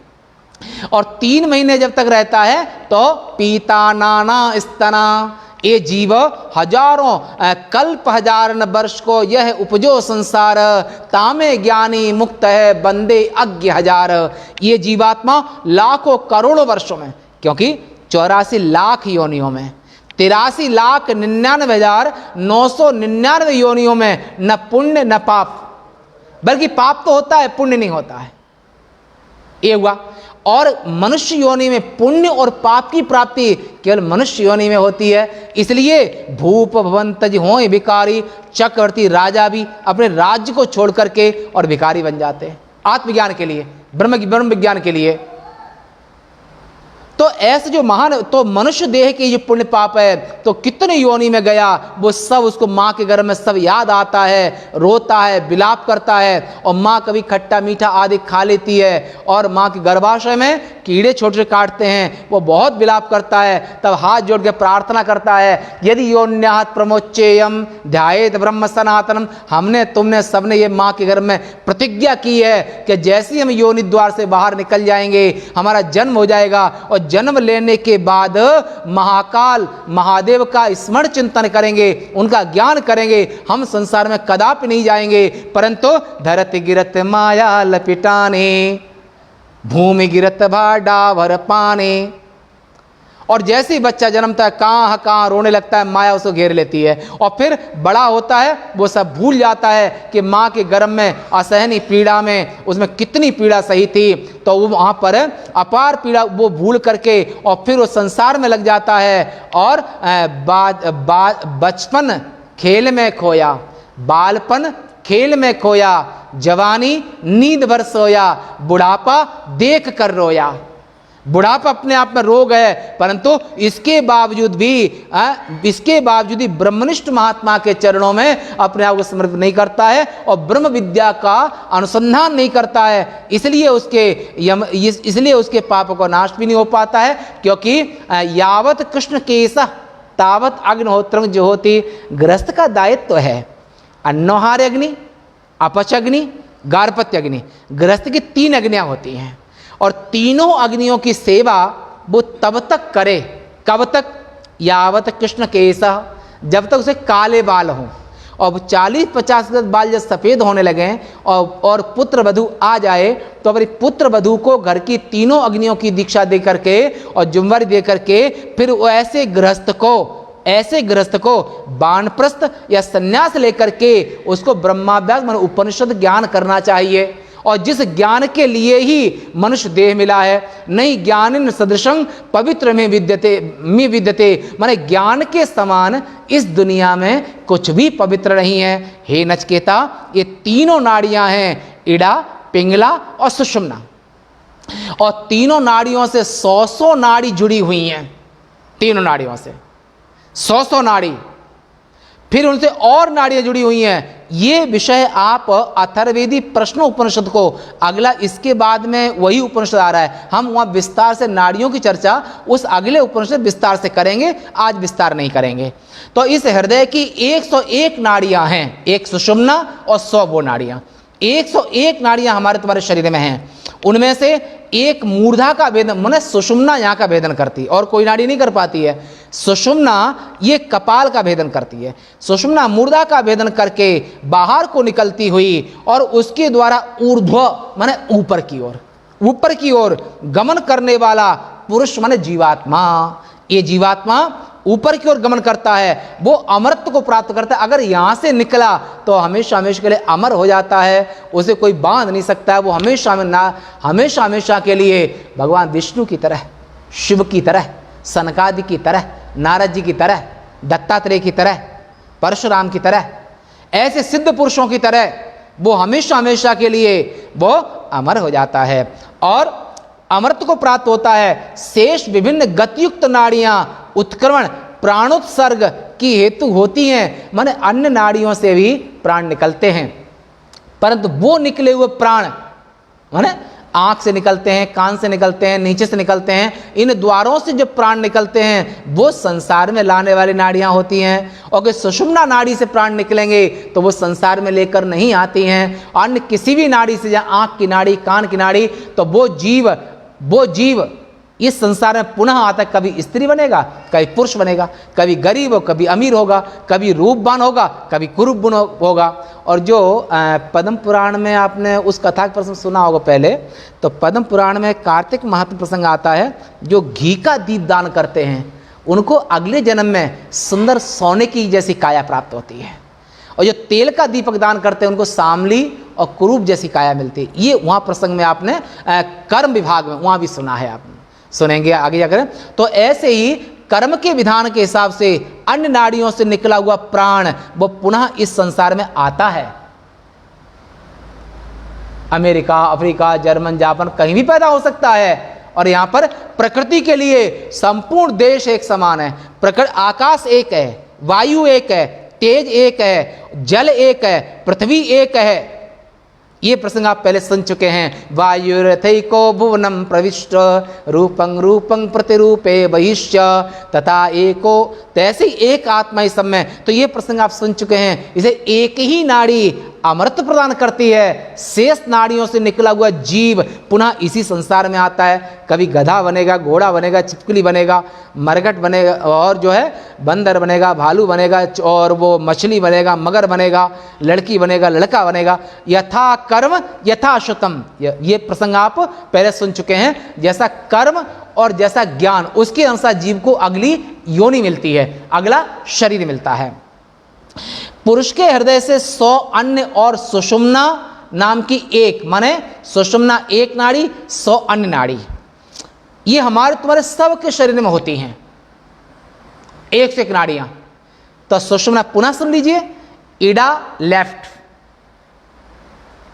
और 3 महीने जब तक रहता है तो पीता नाना स्तना, ये जीव हजारों कल्प हजारन वर्ष को यह उपजो संसार, तामे ज्ञानी मुक्त है बंदे अज्ञ हजार। ये जीवात्मा लाखों करोड़ों वर्षों में, क्योंकि 84 लाख योनियों में, 83,99,999 योनियों में न पुण्य न पाप, बल्कि पाप तो होता है, पुण्य नहीं होता है, ये हुआ। और मनुष्य योनि में पुण्य और पाप की प्राप्ति केवल मनुष्य योनि में होती है। इसलिए भूप भवंतज हों भिकारी, चक्रवर्ती राजा भी अपने राज्य को छोड़ करके और भिकारी बन जाते हैं आत्मज्ञान के लिए, ब्रह्म विज्ञान के लिए। तो ऐसे जो महान, तो मनुष्य देह के जो पुण्य पाप है तो कितने योनि में गया, वो सब उसको माँ के गर्भ में सब याद आता है, रोता है, विलाप करता है, और माँ कभी खट्टा मीठा आदि खा लेती है, और माँ के गर्भाशय में कीड़े छोटे काटते हैं, वो बहुत विलाप करता है। तब हाथ जोड़ के प्रार्थना करता है, यदि योन्यात प्रमोच्चेयम ध्यायेत ब्रह्म सनातनम, हमने तुमने सबने ये माँ के गर्भ में प्रतिज्ञा की है कि जैसे ही हम योनि द्वार से बाहर निकल जाएंगे हमारा जन्म हो जाएगा, और जन्म लेने के बाद महाकाल महादेव का स्मरण चिंतन करेंगे, उनका ज्ञान करेंगे, हम संसार में कदापि नहीं जाएंगे। परंतु धरती गिरत माया लपिटाने, भूमि गिरत भाडावर पाने, और जैसे ही बच्चा जन्मता है कहाँ कहाँ रोने लगता है, माया उसको घेर लेती है, और फिर बड़ा होता है वो सब भूल जाता है कि माँ के गर्भ में असहनीय पीड़ा में उसमें कितनी पीड़ा सही थी, तो वो वहाँ पर अपार पीड़ा वो भूल करके और फिर वो संसार में लग जाता है। और बचपन खेल में खोया, बालपन खेल में खोया, जवानी नींद भर सोया, बुढ़ापा देख कर रोया। बुढ़ापा अपने आप में रोग है, परंतु इसके बावजूद भी ब्रह्मनिष्ठ महात्मा के चरणों में अपने आप को समर्पित नहीं करता है और ब्रह्म विद्या का अनुसंधान नहीं करता है, इसलिए उसके पाप को नाश भी नहीं हो पाता है। क्योंकि यावत कृष्ण केशः तावत अग्निहोत्रं जुहोति, गृहस्थ का दायित्व है अन्नोहार अग्नि, अपच अग्नि, गार्हपत्य अग्नि। गृहस्थ की 3 अग्नियां होती हैं और तीनों अग्नियों की सेवा वो तब तक करे, कब तक? यावत कृष्ण केशः, जब तक उसे काले बाल हों। और 40-50 बाल जब सफ़ेद होने लगे और पुत्र वधू आ जाए तो अपनी पुत्र वधू को घर की तीनों अग्नियों की दीक्षा दे करके और जुम्मर दे करके फिर वो ऐसे गृहस्थ को वानप्रस्थ या सन्यास लेकर के उसको ब्रह्माभ्यास मान उपनिषद ज्ञान करना चाहिए। और जिस ज्ञान के लिए ही मनुष्य देह मिला है, नहीं ज्ञान सदृशं पवित्र में विद्यते, माने ज्ञान के समान इस दुनिया में कुछ भी पवित्र नहीं है। हे नचकेता, ये तीनों नाड़ियां हैं, इड़ा, पिंगला और सुषुम्ना, और तीनों नाड़ियों से 100 नाड़ी जुड़ी हुई हैं। तीनों नाड़ियों से 100 नाड़ी, फिर उनसे और नाड़ियां जुड़ी हुई हैं। ये विषय आप अथर्ववेदी प्रश्न उपनिषद को, अगला इसके बाद में वही उपनिषद आ रहा है, हम वहाँ विस्तार से नाड़ियों की चर्चा उस अगले उपनिषद विस्तार से करेंगे, आज विस्तार नहीं करेंगे। तो इस हृदय की 101 नाड़ियां हैं, एक सुषुम्ना और 100 वो नाड़ियां। 101 नाड़ियां हमारे तुम्हारे शरीर में हैं। उनमें से एक मूर्धा का भेदन, माने सुषुम्ना यहाँ का भेदन करती है और कोई नाड़ी नहीं कर पाती है। सुषुम्ना ये कपाल का भेदन करती है। सुषुम्ना मूर्धा का भेदन करके बाहर को निकलती हुई और उसके द्वारा ऊर्ध्व माने ऊपर की ओर गमन करने वाला पुरुष माने जीवात्मा। ये जीवात्मा ऊपर की ओर गमन करता है, वो अमरत्व को प्राप्त करता है। अगर यहाँ से निकला तो हमेशा हमेशा के लिए अमर हो जाता है, उसे कोई बांध नहीं सकता है। वो हमेशा के लिए भगवान विष्णु की तरह, शिव की तरह, सनकादि की तरह, नारद जी की तरह, दत्तात्रेय की तरह, परशुराम की तरह, ऐसे सिद्ध पुरुषों की तरह वो हमेशा के लिए वो अमर हो जाता है और अमृत को प्राप्त होता है। शेष विभिन्न गतियुक्त नाड़ियां उत्क्रमण प्राणोत्सर्ग की हेतु होती हैं, माने अन्य नाड़ियों से भी प्राण निकलते हैं, परंतु वो निकले हुए प्राण माने आंख से निकलते हैं, कान से निकलते हैं, नीचे से निकलते हैं, इन द्वारों से जो प्राण निकलते हैं वो संसार में लाने वाली नाड़ियां होती हैं। और अगर सुषुम्ना नाड़ी से प्राण निकलेंगे तो वो संसार में लेकर नहीं आती हैं। अन्य किसी भी नाड़ी से, या आंख की नाड़ी, कान की नाड़ी, तो वो जीव इस संसार में पुनः आता, कभी स्त्री बनेगा, कभी पुरुष बनेगा, कभी गरीब हो, कभी अमीर होगा, कभी रूपवान होगा, कभी कुरूपवान होगा। और जो पद्म पुराण में आपने उस कथा का प्रसंग सुना होगा पहले, तो पद्म पुराण में कार्तिक महत्व प्रसंग आता है, जो घी का दीप दान करते हैं उनको अगले जन्म में सुंदर सोने की जैसी काया प्राप्त होती है, और जो तेल का दीपक दान करते हैं उनको सामली और कुरूप जैसी काया मिलती है। ये वहाँ प्रसंग में आपने कर्म विभाग में वहाँ भी सुना है, आपने सुनेंगे आगे जाकर। तो ऐसे ही कर्म के विधान के हिसाब से अन्य नाड़ियों से निकला हुआ प्राण वो पुनः इस संसार में आता है। अमेरिका, अफ्रीका, जर्मन, जापान कहीं भी पैदा हो सकता है। और यहाँ पर प्रकृति के लिए संपूर्ण देश एक समान है। आकाश एक है, वायु एक है, तेज एक है, जल एक है, पृथ्वी एक है। ये प्रसंग आप पहले सुन चुके हैं। वायुरथैको भुवनम प्रविष्ट रूपं रूपं प्रतिरूपे बहिश्च तथा एको, तैसे एक आत्मा इस सब में। तो ये प्रसंग आप सुन चुके हैं। इसे एक ही नाड़ी अमृत प्रदान करती है। शेष नाड़ियों से निकला हुआ जीव पुनः इसी संसार में आता है। कभी गधा बनेगा, घोड़ा बनेगा, छिपकली बनेगा, मरघट बनेगा, और जो है बंदर बनेगा, भालू बनेगा, और वो मछली बनेगा, मगर बनेगा, लड़की बनेगा, लड़का बनेगा। यथा कर्म यथा श्रुतम, ये प्रसंग आप पहले सुन चुके हैं। जैसा कर्म और जैसा ज्ञान, उसके अनुसार जीव को अगली योनि मिलती है, अगला शरीर मिलता है। पुरुष के हृदय से 100 अन्य और सुषुम्ना नाम की एक, माने सुषुम्ना एक नाड़ी, 100 अन्य नाड़ी, ये हमारे तुम्हारे सबके शरीर में होती हैं, एक से एक नाड़ियां। तो सुषुम्ना पुनः सुन लीजिए। इड़ा लेफ्ट,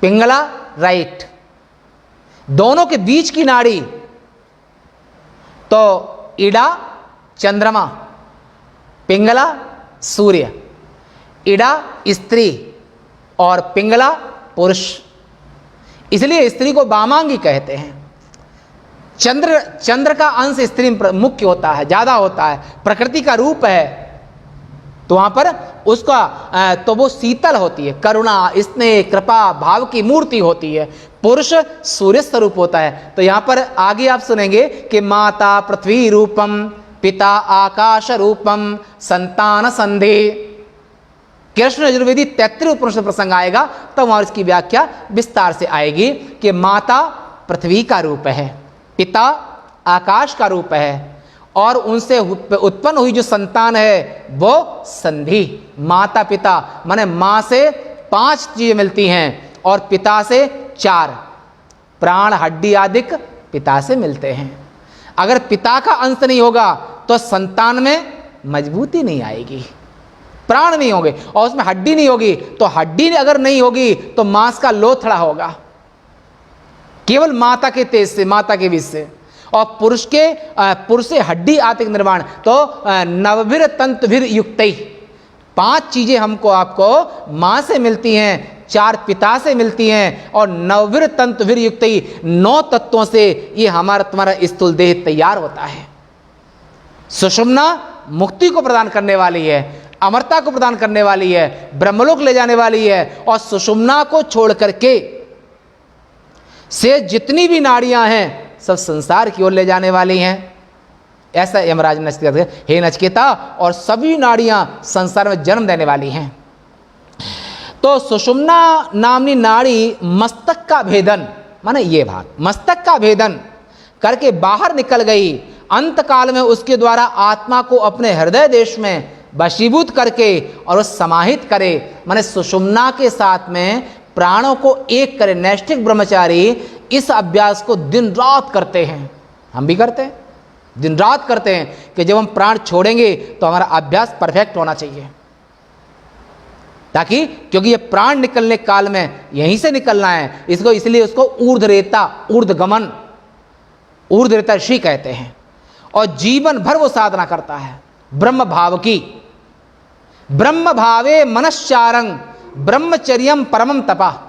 पिंगला राइट, दोनों के बीच की नाड़ी तो इड़ा चंद्रमा, पिंगला सूर्य, इड़ा स्त्री और पिंगला पुरुष, इसलिए स्त्री को वामांगी कहते हैं। चंद्र का अंश स्त्री में मुख्य होता है, ज्यादा होता है, प्रकृति का रूप है, तो वहां पर उसका तो वो शीतल होती है, करुणा स्नेह कृपा भाव की मूर्ति होती है। पुरुष सूर्य स्वरूप होता है। तो यहां पर आगे आप सुनेंगे कि माता पृथ्वी रूपम, पिता आकाश रूपम, संतान संधि। कृष्ण यजुर्वेदी 33 उपनिषद प्रसंग आएगा तब तो वहां इसकी व्याख्या विस्तार से आएगी कि माता पृथ्वी का रूप है, पिता आकाश का रूप है, और उनसे उत्पन्न हुई जो संतान है वो संधि। माता पिता माने मां से 5 चीजें मिलती हैं और पिता से 4, प्राण हड्डी आदि पिता से मिलते हैं। अगर पिता का अंश नहीं होगा तो संतान में मजबूती नहीं आएगी, प्राण नहीं होंगे, और उसमें हड्डी नहीं होगी, तो हड्डी अगर नहीं होगी तो मांस का लोथड़ा होगा, केवल माता के तेज से, माता के बीज से। और पुरुष से हड्डी आतिक निर्माण, तो नवभिर तंतुभिर युक्त 5 चीजें हमको आपको मां से मिलती हैं, 4 पिता से मिलती हैं, और नवभिर तंतुभिर युक्त 9 तत्वों से ये हमारा तुम्हारा स्थूल देह तैयार होता है। सुषुम्ना मुक्ति को प्रदान करने वाली है, अमरता को प्रदान करने वाली है, ब्रह्मलोक ले जाने वाली है, और सुषुम्ना को छोड़ करके से जितनी भी नाड़ियां हैं सब संसार की ओर ले जाने वाली हैं। ऐसा यमराज ने हे नचिकेता, और सभी नाड़ियां संसार में जन्म देने वाली हैं। तो सुषुम्ना नामनी नाड़ी मस्तक का भेदन, माने ये भाग मस्तक का भेदन करके बाहर निकल गई, अंत काल में उसके द्वारा आत्मा को अपने हृदय देश में वशीभूत करके और समाहित करे, माने सुषुम्ना के साथ में प्राणों को एक करे। नैष्ठिक ब्रह्मचारी इस अभ्यास को दिन रात करते हैं, हम भी करते हैं, दिन रात करते हैं कि जब हम प्राण छोड़ेंगे तो हमारा अभ्यास परफेक्ट होना चाहिए, ताकि क्योंकि ये प्राण निकलने काल में यहीं से निकलना है, इसको इसलिए उसको ऊर्ध्वरेता, ऊर्ध्वगमन, ऊर्ध्वरेता ऋषि कहते हैं। और जीवन भर वो साधना करता है ब्रह्म भाव की। ब्रह्म भावे मनश्चारंग ब्रह्मचर्यम परमम तपा।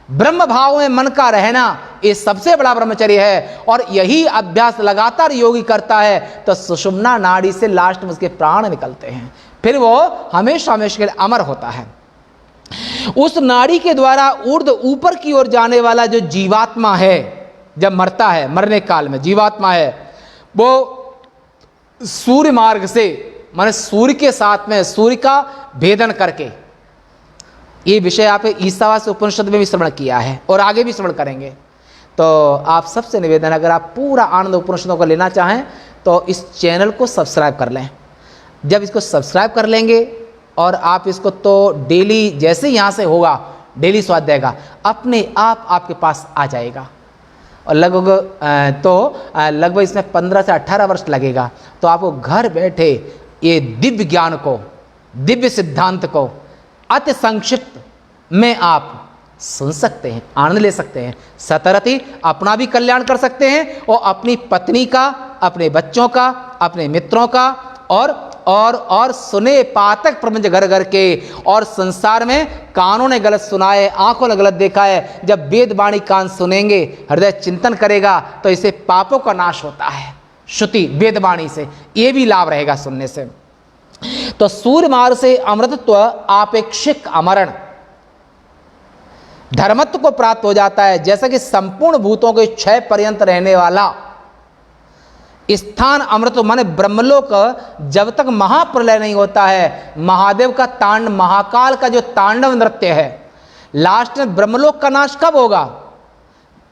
ब्रह्म भाव में मन का रहना ये सबसे बड़ा ब्रह्मचर्य है, और यही अभ्यास लगातार योगी करता है तो सुषुम्ना नाड़ी से लास्ट में उसके प्राण निकलते हैं, फिर वो हमेशा हमेशा के लिए अमर होता है। उस नाड़ी के द्वारा ऊर्ध्व ऊपर की ओर जाने वाला जो जीवात्मा है, जब मरता है, मरने काल में जीवात्मा है, वो सूर्य मार्ग से, माने सूर्य के साथ में सूर्य का भेदन करके, ये विषय आप ईसावास उपनिषद में भी श्रवण किया है और आगे भी श्रवण करेंगे। तो आप सबसे निवेदन, अगर आप पूरा आनंद उपनिषदों को लेना चाहें तो इस चैनल को सब्सक्राइब कर लें। जब इसको सब्सक्राइब कर लेंगे और आप इसको तो डेली जैसे यहाँ से होगा डेली स्वाध्याय का अपने आप आपके पास आ जाएगा, और लगभग इसमें 15 से 18 वर्ष लगेगा। तो आपको घर बैठे ये दिव्य ज्ञान को, दिव्य सिद्धांत को अति संक्षिप्त में आप सुन सकते हैं, आनंद ले सकते हैं, सतरती अपना भी कल्याण कर सकते हैं और अपनी पत्नी का, अपने बच्चों का, अपने मित्रों का, और सुने पातक प्रपंच घर घर के, और संसार में कानों ने गलत सुना है, आंखों ने गलत देखा है, जब वेद वाणी कान सुनेंगे, हृदय चिंतन करेगा तो इससे पापों का नाश होता है। श्रुति वेद वाणी से ये भी लाभ रहेगा सुनने से। तो सूर्य मार्ग से अमृतत्व, आपेक्षिक अमरण, धर्मत्व को प्राप्त हो जाता है, जैसा कि संपूर्ण भूतों के क्षय पर्यंत रहने वाला स्थान अमृत माने ब्रह्मलोक, जब तक महाप्रलय नहीं होता है, महादेव का तांडव, महाकाल का जो तांडव नृत्य है, लास्ट में ब्रह्मलोक का नाश कब होगा?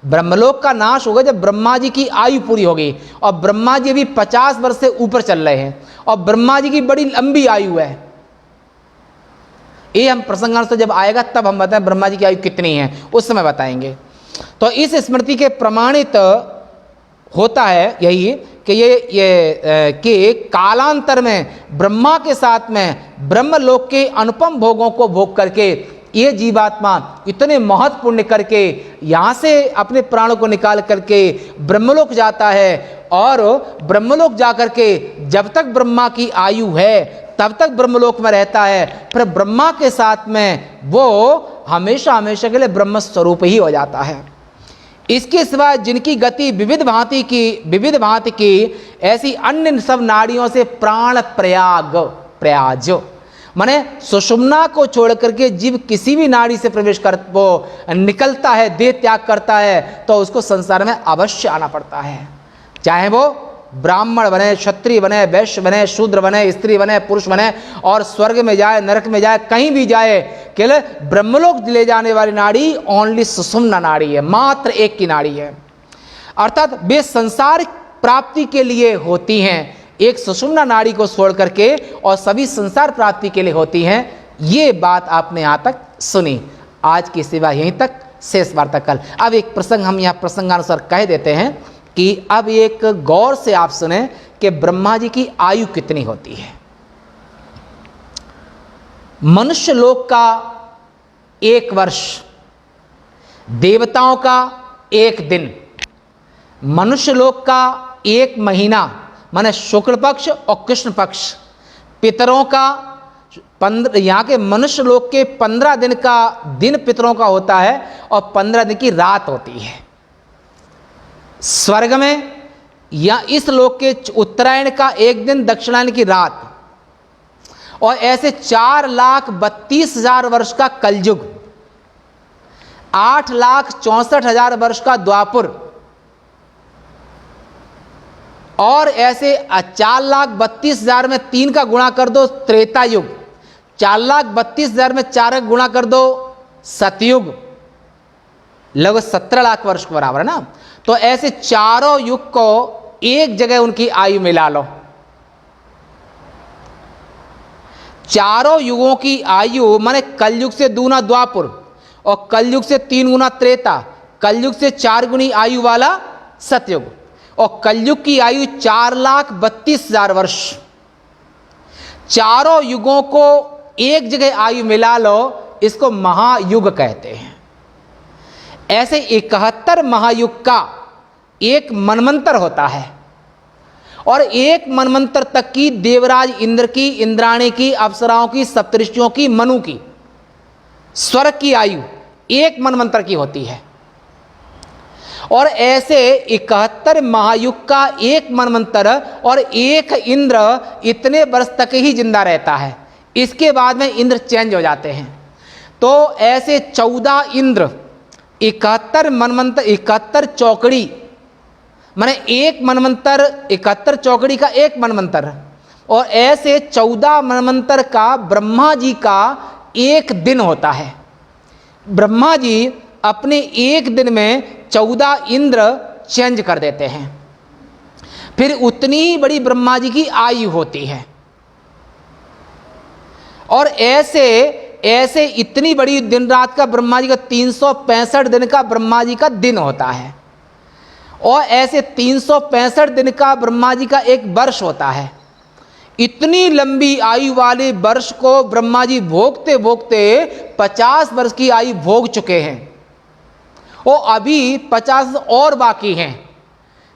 ब्रह्मलोक का नाश होगा जब ब्रह्मा जी की आयु पूरी होगी, और ब्रह्मा जी अभी 50 वर्ष से ऊपर चल रहे हैं, और ब्रह्मा जी की बड़ी लंबी आयु है। ये हम प्रसंगांश जब आएगा तब हम बताएं ब्रह्मा जी की आयु कितनी है, उस समय बताएंगे। तो इस स्मृति के प्रमाणित होता है यही कि कि कालांतर में ब्रह्मा के साथ में ब्रह्मलोक के अनुपम भोगों को भोग करके ये जीवात्मा इतने महत्वपूर्ण करके यहाँ से अपने प्राणों को निकाल करके ब्रह्मलोक जाता है, और ब्रह्मलोक जाकर के जब तक ब्रह्मा की आयु है तब तक ब्रह्मलोक में रहता है, फिर ब्रह्मा के साथ में वो हमेशा हमेशा के लिए ब्रह्म स्वरूप ही हो जाता है। इसके सिवा जिनकी गति विविध भांति की ऐसी अन्य सब नाड़ियों से प्राण प्रयाज माने सुषुम्ना को छोड़ करके जीव किसी भी नाड़ी से प्रवेश कर वो निकलता है, देह त्याग करता है, तो उसको संसार में अवश्य आना पड़ता है। चाहे वो ब्राह्मण बने, क्षत्रिय बने, वैश्य बने, शूद्र बने, स्त्री बने, पुरुष बने, और स्वर्ग में जाए, नरक में जाए, कहीं भी जाए, केवल ब्रह्मलोक ले जाने वाली नाड़ी ओनली सुषुम्ना नाड़ी है, मात्र एक की नाड़ी है। अर्थात वे संसार प्राप्ति के लिए होती हैं, एक सुषुम्ना नाड़ी को छोड़ करके, और सभी संसार प्राप्ति के लिए होती हैं। ये बात आपने यहाँ तक सुनी। आज की सेवा यहीं तक, शेष वार्ता कल। अब एक प्रसंग हम यहाँ प्रसंगानुसार कह देते हैं कि अब एक गौर से आप सुने कि ब्रह्मा जी की आयु कितनी होती है। मनुष्य लोक का 1 वर्ष, देवताओं का 1 दिन, मनुष्य लोक का 1 महीना माने शुक्ल पक्ष और कृष्ण पक्ष, पितरों का 15, यहाँ के मनुष्य लोक के 15 दिन का दिन पितरों का होता है और 15 दिन की रात होती है। स्वर्ग में या इस लोक के उत्तरायण का 1 दिन, दक्षिणायन की रात, और ऐसे 4,32,000 वर्ष का कलयुग, 8,64,000 वर्ष का द्वापुर, और ऐसे 4,32,000 में 3 का गुणा कर दो त्रेता युग, 4,32,000 में 4 का गुणा कर दो सतयुग, लगभग 17 लाख वर्ष के बराबर है ना। तो ऐसे चारों युग को एक जगह उनकी आयु मिला लो, चारों युगों की आयु माने कलयुग से 2 गुना द्वापुर, और कलयुग से 3 गुना त्रेता, कलयुग से 4 गुनी आयु वाला सतयुग, और कलयुग की आयु 4,32,000 वर्ष। चारों युगों को एक जगह आयु मिला लो, इसको महायुग कहते हैं। ऐसे 71 महायुग का एक मनमंत्र होता है, और एक मनमंत्र तक की देवराज इंद्र की, इंद्राणी की, अप्सराओं की, सप्तऋषियों की, मनु की, स्वर्ग की आयु एक मनमंत्र की होती है। और ऐसे 71 महायुग का एक मनमंत्र और एक इंद्र इतने वर्ष तक ही जिंदा रहता है, इसके बाद में इंद्र चेंज हो जाते हैं। तो ऐसे 14 इंद्र, 71 मनमंत्र, 71 चौकड़ी, माने एक मनमंत्र, 71 चौकड़ी का एक मनमंत्र, और ऐसे 14 मनमंत्र का ब्रह्मा जी का एक दिन होता है। ब्रह्मा जी अपने एक दिन में 14 इंद्र चेंज कर देते हैं, फिर उतनी बड़ी ब्रह्मा जी की आयु होती है। और ऐसे इतनी बड़ी दिन रात का ब्रह्मा जी का 365 दिन का ब्रह्मा जी का दिन होता है, और ऐसे 365 दिन का ब्रह्मा जी का एक वर्ष होता है। इतनी लंबी आयु वाले वर्ष को ब्रह्मा जी भोगते भोगते 50 वर्ष की आयु भोग चुके हैं, और अभी 50 और बाकी हैं।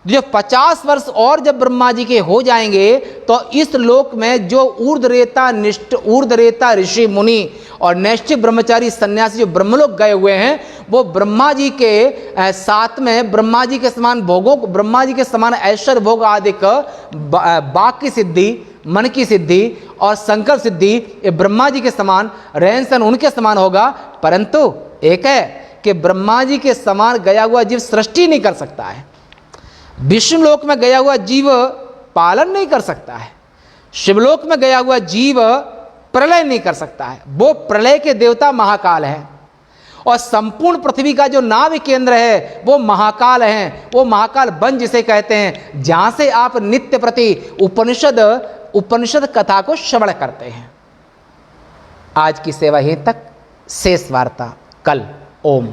जो 50 वर्ष और जब ब्रह्मा जी के हो जाएंगे, तो इस लोक में जो ऊर्ध्वरेता ऋषि मुनि और नैष्ठिक ब्रह्मचारी सन्यासी जो ब्रह्मलोक गए हुए हैं, वो ब्रह्मा जी के साथ में ब्रह्मा जी के समान भोगों, ब्रह्मा जी के समान ऐश्वर्य भोग आदि बाक की सिद्धि, मन की सिद्धि और संकल्प सिद्धि, ये ब्रह्मा जी के समान रहन सहन उनके समान होगा। परंतु एक है कि ब्रह्मा जी के समान गया हुआ जीव सृष्टि नहीं कर सकता है, विष्णुलोक में गया हुआ जीव पालन नहीं कर सकता है, शिवलोक में गया हुआ जीव प्रलय नहीं कर सकता है। वो प्रलय के देवता महाकाल हैं, और संपूर्ण पृथ्वी का जो नाभि केंद्र है वो महाकाल हैं। वो महाकाल वन जिसे कहते हैं, जहां से आप नित्य प्रति उपनिषद कथा को श्रवण करते हैं। आज की सेवा यहीं तक, शेष वार्ता कल। ओम।